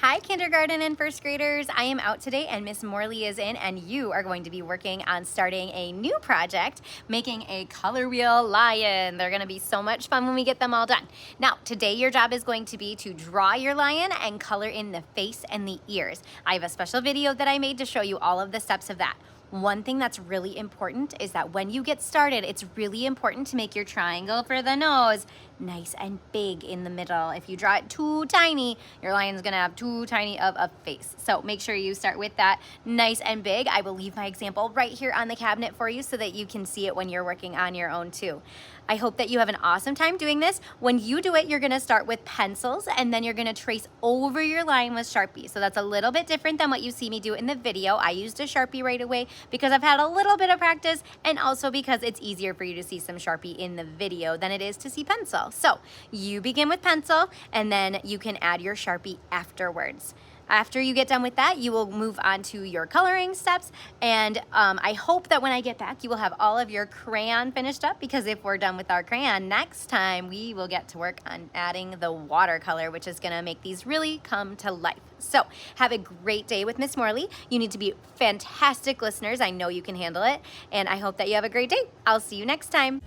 Hi, kindergarten and first graders. I am out today and Miss Morley is in, and you are going to be working on starting a new project, making a color wheel lion. They're going to be so much fun when we get them all done. Now, today your job is going to be to draw your lion and color in the face and the ears. I have a special video that I made to show you all of the steps of that. One thing that's really important is that when you get started, it's really important to make your triangle for the nose nice and big in the middle. If you draw it too tiny, your lion's gonna have too tiny of a face. So make sure you start with that nice and big. I will leave my example right here on the cabinet for you so that you can see it when you're working on your own too. I hope that you have an awesome time doing this. When you do it, you're gonna start with pencils and then you're gonna trace over your line with Sharpie. So that's a little bit different than what you see me do in the video. I used a Sharpie right away because I've had a little bit of practice and also because it's easier for you to see some Sharpie in the video than it is to see pencil. So you begin with pencil and then you can add your Sharpie afterwards. After you get done with that, you will move on to your coloring steps. And I hope that when I get back, you will have all of your crayon finished up, because if we're done with our crayon, next time we will get to work on adding the watercolor, which is gonna make these really come to life. So have a great day with Miss Morley. You need to be fantastic listeners. I know you can handle it. And I hope that you have a great day. I'll see you next time.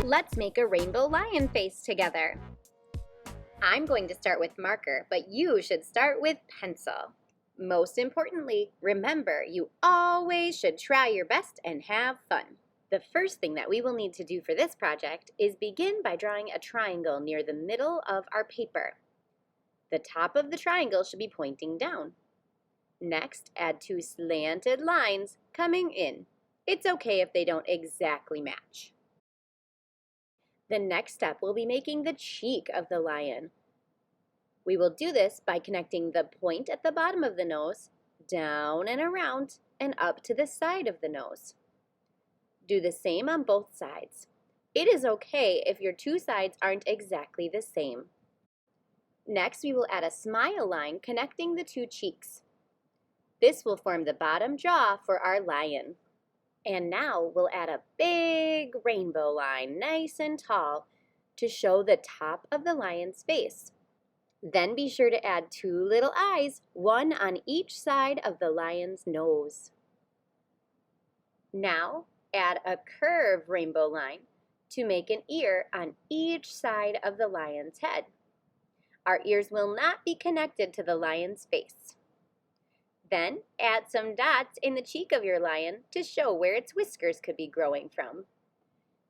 Let's make a rainbow lion face together. I'm going to start with marker, but you should start with pencil. Most importantly, remember, you always should try your best and have fun. The first thing that we will need to do for this project is begin by drawing a triangle near the middle of our paper. The top of the triangle should be pointing down. Next, add two slanted lines coming in. It's okay if they don't exactly match. The next step will be making the cheek of the lion. We will do this by connecting the point at the bottom of the nose, down and around, and up to the side of the nose. Do the same on both sides. It is okay if your two sides aren't exactly the same. Next, we will add a smile line connecting the two cheeks. This will form the bottom jaw for our lion. And now we'll add a big rainbow line, nice and tall, to show the top of the lion's face. Then be sure to add two little eyes, one on each side of the lion's nose. Now add a curved rainbow line to make an ear on each side of the lion's head. Our ears will not be connected to the lion's face. Then add some dots in the cheek of your lion to show where its whiskers could be growing from.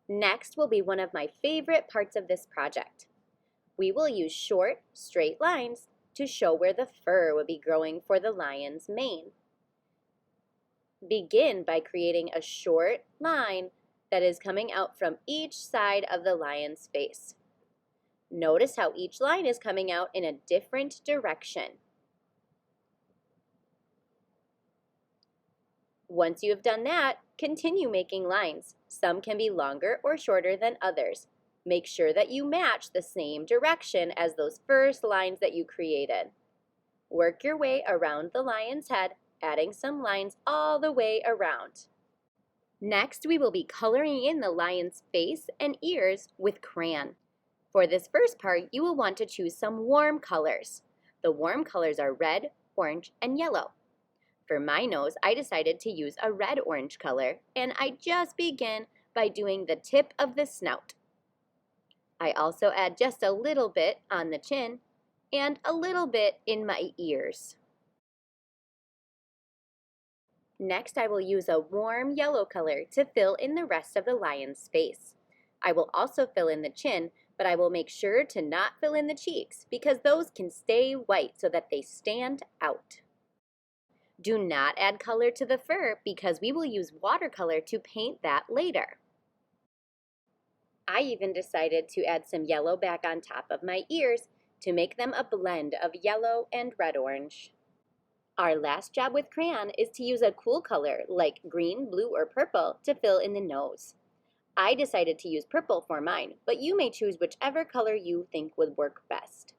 Next will be one of my favorite parts of this project. We will use short, straight lines to show where the fur will be growing for the lion's mane. Begin by creating a short line that is coming out from each side of the lion's face. Notice how each line is coming out in a different direction. Once you have done that, continue making lines. Some can be longer or shorter than others. Make sure that you match the same direction as those first lines that you created. Work your way around the lion's head, adding some lines all the way around. Next, we will be coloring in the lion's face and ears with crayon. For this first part, you will want to choose some warm colors. The warm colors are red, orange, and yellow. For my nose, I decided to use a red-orange color, and I just begin by doing the tip of the snout. I also add just a little bit on the chin and a little bit in my ears. Next, I will use a warm yellow color to fill in the rest of the lion's face. I will also fill in the chin, but I will make sure to not fill in the cheeks because those can stay white so that they stand out. Do not add color to the fur because we will use watercolor to paint that later. I even decided to add some yellow back on top of my ears to make them a blend of yellow and red-orange. Our last job with crayon is to use a cool color like green, blue, or purple to fill in the nose. I decided to use purple for mine, but you may choose whichever color you think would work best.